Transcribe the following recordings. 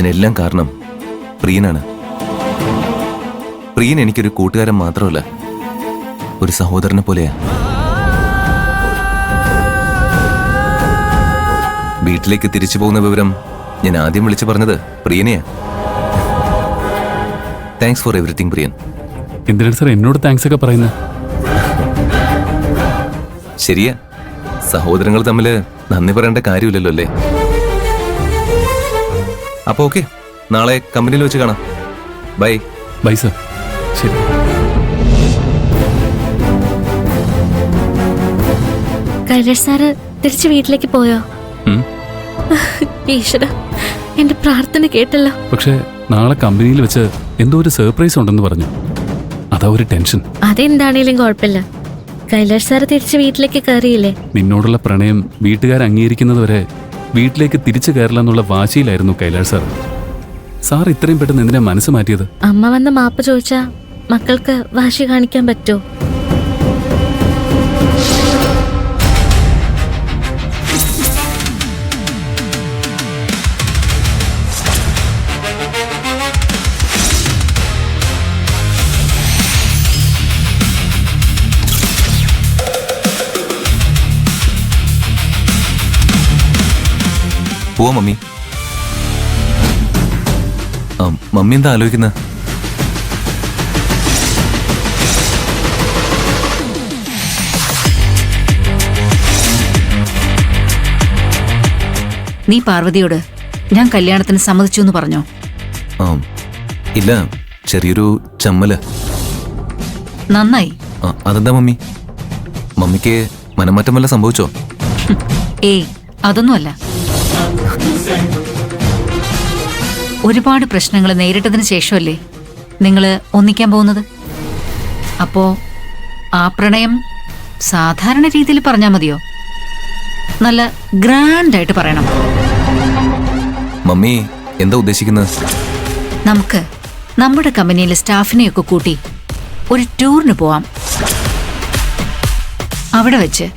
ഇതിനെല്ലാം കാരണം പ്രിയനാണ്. പ്രിയൻ എനിക്കൊരു കൂട്ടുകാരൻ മാത്രമല്ല, ഒരു സഹോദരനെ പോലെയാ. വീട്ടിലേക്ക് തിരിച്ചു പോകുന്ന വിവരം ഞാൻ ആദ്യം വിളിച്ചു പറഞ്ഞത് പ്രിയനെയാ. താങ്ക്സ് ഫോർ എവറിത്തിങ് പ്രിയൻ. എന്തിനാണ് സാർ എന്നോട് താങ്ക്സ് ഒക്കെ പറയുന്നത്? ശരിയാ, സഹോദരങ്ങൾ തമ്മിൽ നന്ദി പറയേണ്ട കാര്യമില്ലല്ലോ അല്ലേ? അപ്പൊ ഓക്കെ, നാളെ കമ്പനിയിൽ വെച്ച് കാണാം. ബൈ. Bye sir. ശരി. കൈലാഷ് സാറ് തിരിച്ച് വീട്ടിലേക്ക് പോയോ? ഈശ്വര, എന്റെ പ്രാർത്ഥന കേട്ടല്ലോ. പക്ഷേ നാളെ കമ്പനിയിൽ വെച്ച് എന്തോ ഒരു സർപ്രൈസ് ഉണ്ടെന്ന് പറഞ്ഞു. അതാ ഒരു ടെൻഷൻ. അതെന്താണേലും കുഴപ്പമില്ല. കൈലാഷ് സാറ് തിരിച്ച് വീട്ടിലേക്ക് കയറിയില്ലേ? നിന്നോടുള്ള പ്രണയം വീട്ടുകാർ അംഗീകരിക്കുന്നത് വരെ വീട്ടിലേക്ക് തിരിച്ചു കയറില്ല എന്നുള്ള വാശിയിലായിരുന്നു കൈലാഷ് സാർ. സാർ ഇത്രയും പെട്ടെന്ന് എന്തിനാ മനസ്സ് മാറ്റിയത്? അമ്മ വന്ന് മാപ്പ് ചോദിച്ചാ മക്കൾക്ക് വാശി കാണിക്കാൻ പറ്റോ? പോവാ മമ്മി. മമ്മി എന്താ ആലോചിക്കുന്നത്? നീ പാർവതിയോട് ഞാൻ കല്യാണത്തിന് സമ്മതിച്ചു എന്ന് പറഞ്ഞോ? ഇല്ല, ചെറിയൊരു ചമ്മല്. നന്നായി. അതെന്താ മമ്മി? മമ്മിക്ക് മനമാറ്റം വല്ല സംഭവിച്ചോ? ഏയ്, അതൊന്നുമല്ല. ഒരുപാട് പ്രശ്നങ്ങൾ നേരിട്ടതിന് ശേഷമല്ലേ നിങ്ങൾ ഒന്നിക്കാൻ പോകുന്നത്. അപ്പോ ആ പ്രണയം സാധാരണ രീതിയിൽ പറഞ്ഞാൽ മതിയോ? നല്ല ഗ്രാൻഡായിട്ട് പറയണം. മമ്മി എന്താ ഉദ്ദേശിക്കുന്നത്? നമുക്ക് നമ്മുടെ കമ്പനിയിലെ സ്റ്റാഫിനെയൊക്കെ കൂട്ടി ഒരു ടൂറിന് പോവാം. അവിടെ വെച്ച്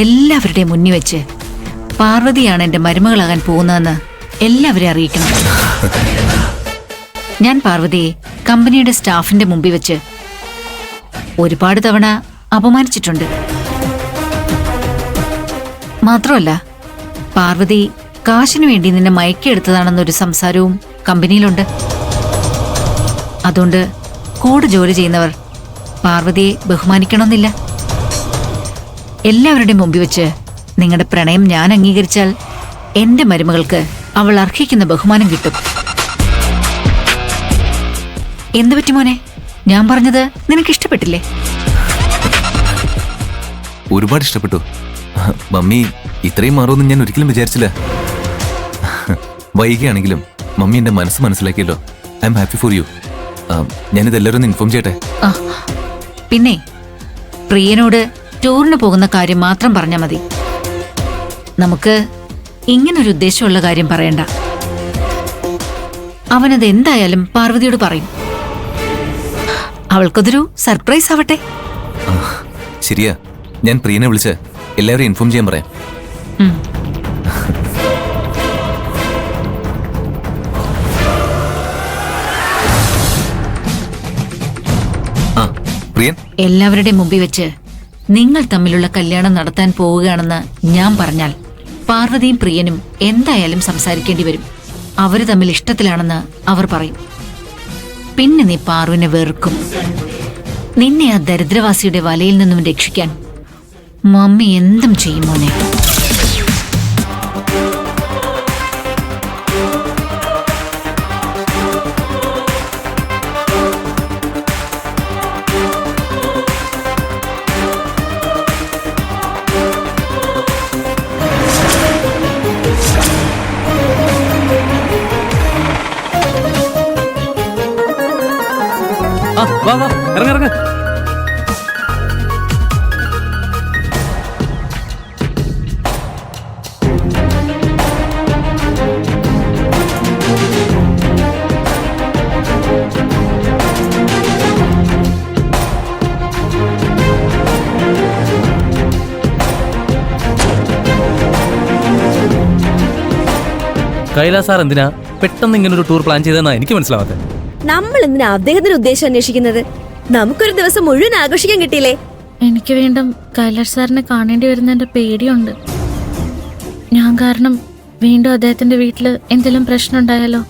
എല്ലാവരുടെയും മുന്നിൽ വെച്ച് പാർവതിയാണ് എന്റെ മരുമകളാകാൻ പോകുന്നതെന്ന് എല്ലാവരെയും അറിയിക്കണം. ഞാൻ പാർവതിയെ കമ്പനിയുടെ സ്റ്റാഫിന്റെ മുമ്പിൽ വെച്ച് ഒരുപാട് തവണ അപമാനിച്ചിട്ടുണ്ട്. മാത്രമല്ല, പാർവതി കാശിനു വേണ്ടി നിന്നെ മയക്കിയെടുത്തതാണെന്നൊരു സംസാരവും കമ്പനിയിലുണ്ട്. അതുകൊണ്ട് കൂടെ ജോലി ചെയ്യുന്നവർ പാർവതിയെ ബഹുമാനിക്കണമെന്നില്ല. എല്ലാവരുടെയും മുമ്പിൽ വെച്ച് നിങ്ങളുടെ പ്രണയം ഞാൻ അംഗീകരിച്ചാൽ എന്റെ മരുമകൾക്ക് അവൾ അർഹിക്കുന്ന ബഹുമാനം കിട്ടും. എന്തു പറ്റി മോനെ? ഞാൻ പറഞ്ഞത് നിനക്ക് ഇഷ്ടപ്പെട്ടില്ലേ? ഒരുപാട് ഇഷ്ടപ്പെട്ടു മമ്മി. ഇത്രയും മാറുമെന്ന് ഞാൻ ഒരിക്കലും വിചാരിച്ചില്ല. വൈകിയാണെങ്കിലും മമ്മി എന്റെ മനസ്സ് മനസ്സിലാക്കിയല്ലോ. I am happy for you. ഞാനിത് എല്ലാവരും ഒന്ന് ഇൻഫോം ചെയ്യട്ടെ. പിന്നെ പ്രിയനോട് ടൂറിന് പോകുന്ന കാര്യം മാത്രം പറഞ്ഞാൽ മതി. നമുക്ക് ഇങ്ങനൊരു ഉദ്ദേശമുള്ള കാര്യം പറയണ്ട. അവനത് എന്തായാലും പാർവതിയോട് പറയും. അവൾക്കതൊരു സർപ്രൈസ് ആവട്ടെ. ശരിയാ, ഞാൻ പ്രിയനെ വിളിച്ച് എല്ലാവരെയും ഇൻഫോം ചെയ്യാൻ പറയാം. പ്രിയൻ, എല്ലാവരുടെയും മുമ്പിൽ വെച്ച് നിങ്ങൾ തമ്മിലുള്ള കല്യാണം നടത്താൻ പോവുകയാണെന്ന് ഞാൻ പറഞ്ഞാൽ പാർവതിയും പ്രിയനും എന്തായാലും സംസാരിക്കേണ്ടി വരും. അവര് തമ്മിൽ ഇഷ്ടത്തിലാണെന്ന് അവർ പറയും. പിന്നെ നീ പാർവിനെ വെറുക്കും. നിന്നെ ആ ദരിദ്രവാസിയുടെ വലയിൽ നിന്നും രക്ഷിക്കാൻ മമ്മി എന്തും ചെയ്യും മോനെ. വാ വാ, ഇറങ്ങ. കൈലാസ് സാർ എന്തിനാ പെട്ടെന്ന് ഇങ്ങനെ ഒരു ടൂർ പ്ലാൻ ചെയ്തെന്നാ എനിക്ക് മനസ്സിലാവാത്തത്. നമ്മൾ എന്തിനാ അദ്ദേഹത്തിന്റെ ഉദ്ദേശം അന്വേഷിക്കുന്നത്? നമുക്കൊരു ദിവസം മുഴുവൻ ആഘോഷിക്കാൻ കിട്ടിയില്ലേ? എനിക്ക് വീണ്ടും കൈലാഷ് സാറിനെ കാണേണ്ടി വരുന്നതിന്റെ പേടിയുണ്ട്. ഞാൻ കാരണം വീണ്ടും അദ്ദേഹത്തിന്റെ വീട്ടില് എന്തെങ്കിലും പ്രശ്നം ഉണ്ടായാലോ?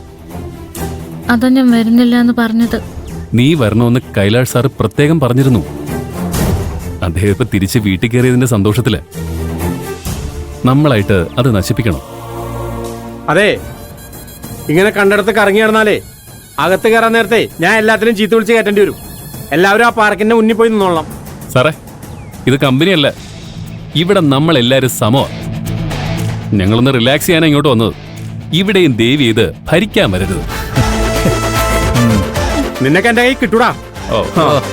അതാ ഞാൻ വരുന്നില്ല എന്ന് പറഞ്ഞത്. നീ വരണമെന്ന് കൈലാഷ് സാറ് പ്രത്യേകം പറഞ്ഞിരുന്നു. അദ്ദേഹം ഇപ്പൊ തിരിച്ച് വീട്ടിൽ കയറിയതിന്റെ സന്തോഷത്തില് നമ്മളായിട്ട് അത് നശിപ്പിക്കണം. അതെ, ഇങ്ങനെ കണ്ടിടത്ത് കറങ്ങി നടന്നാലേ അകത്ത് കയറാൻ നേരത്തെ ഞാൻ എല്ലാത്തിനും ചീത്ത വിളിച്ച് കയറ്റേണ്ടി വരും. എല്ലാവരും ആ പാർക്കിന്റെ മുന്നിൽ പോയി നിന്നോളാം. സാറേ, ഇത് കമ്പനിയല്ല, ഇവിടെ നമ്മൾ എല്ലാവരും സമമാണ്. ഞങ്ങളൊന്ന് റിലാക്സ് ചെയ്യാനാണ് ഇങ്ങോട്ട് വന്നത്. ഇവിടെയും ദേവി ഇത് ഭരിക്കാൻ വരരുത്. നിന്നൊക്കെ എന്റെ കൈ കിട്ടൂടാ. ഓ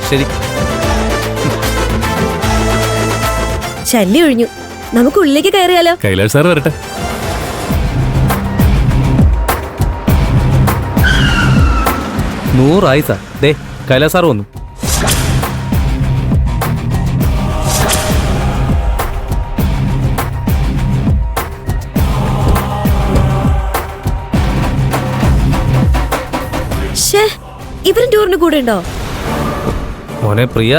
ശരി. ശല്യം ഒഴിഞ്ഞു. നമുക്ക് ഉള്ളിലേക്ക് കയറിയാലോ? കൈലാഷ് സാറ് വരട്ടെ. നൂറായി സാർ. ദേ കൈലാസ് സാർ വന്നു. ഇവരും ടൂറിന് കൂടെ ഉണ്ടോ? മോനെ പ്രിയ,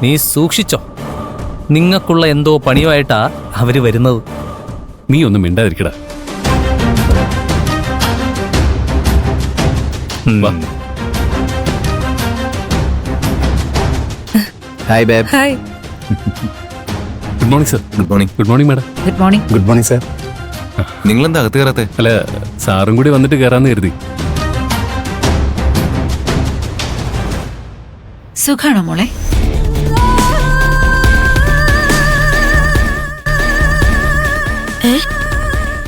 നീ സൂക്ഷിച്ചോ. നിങ്ങൾക്കുള്ള എന്തോ പണിയുമായിട്ടാ അവര് വരുന്നത്. നീ ഒന്നും മിണ്ടാതിരിക്കടാ. വാ. ഹായ് ബാബ്. Hi. Good morning sir. Good morning. Good morning madam. Good morning. Good morning sir. നിങ്ങളെന്താ അകത്ത് കയറാത്തെ? അല്ല, സാറും കൂടി വന്നിട്ട് കയറാന്ന് കരുതി. സുഖാണോ മോളെ?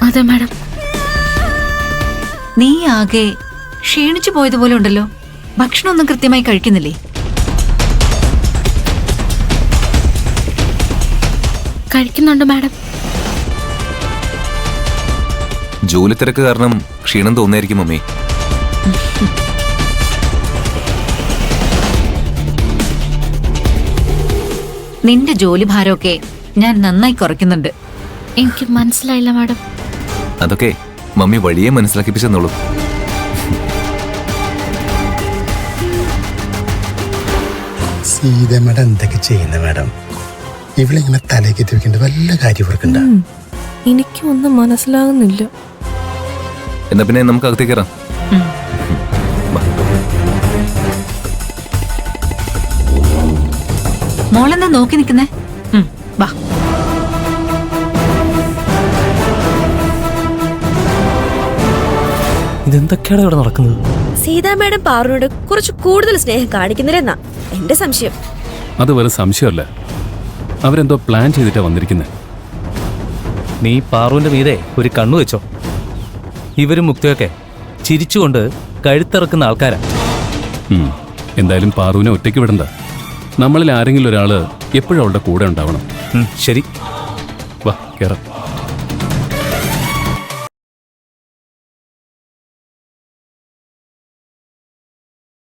അതെ മാഡം. നീ ആകെ ക്ഷീണിച്ചു പോയതുപോലെ ഉണ്ടല്ലോ. ഭക്ഷണമൊന്നും കൃത്യമായി കഴിക്കുന്നില്ലേ? കഴിക്കുന്നുണ്ട് മാഡം. ജോലി തിരക്ക് കാരണം ക്ഷീണം തോന്നിയായിരിക്കും മമ്മി. നിന്റെ ജോലി ഭാരമൊക്കെ ഞാൻ നന്നായി കുറയ്ക്കുന്നുണ്ട്. എനിക്ക് മനസ്സിലായില്ല മാഡം. അതൊക്കെ മമ്മി വഴിയെ മനസ്സിലാക്കിപ്പിച്ചെന്നുള്ളൂ. സീത മേഡം എന്തൊക്കെ ചെയ്യുന്ന മാഡം? ഇവളിങ്ങനെ തലയ്ക്കെത്തി വെക്കേണ്ട വല്ല കാര്യം ഓർക്കണ്ട. എനിക്കും ഒന്നും മനസ്സിലാകുന്നില്ല. എന്നാ പിന്നെ നമുക്ക് അകത്തേക്ക് കയറാം. മോളെന്താ നോക്കി നിൽക്കുന്നേ? വാ. ഇതെന്തൊക്കെയാണ് ഇവിടെ നടക്കുന്നത്? സീതാ മാഡം പാറുവിനോട് കുറച്ച് കൂടുതൽ സ്നേഹം കാണിക്കുന്നില്ലെന്നാ എന്റെ സംശയം. അത് വെറും സംശയമല്ല, അവരെന്തോ പ്ലാൻ ചെയ്തിട്ടാ വന്നിരിക്കുന്നത്. നീ പാറുവിന്റെ മീതെ ഒരു കണ്ണു വെച്ചോ. ഇവരും മുക്തയൊക്കെ ചിരിച്ചുകൊണ്ട് കഴുത്തിറക്കുന്ന ആൾക്കാരാ. എന്തായാലും പാറുവിനെ ഒറ്റയ്ക്ക് വിടണ്ട. നമ്മളിൽ ആരെങ്കിലും ഒരാള് എപ്പോഴും അവളുടെ കൂടെ ഉണ്ടാവണം. ശരി, വാ കേറാം.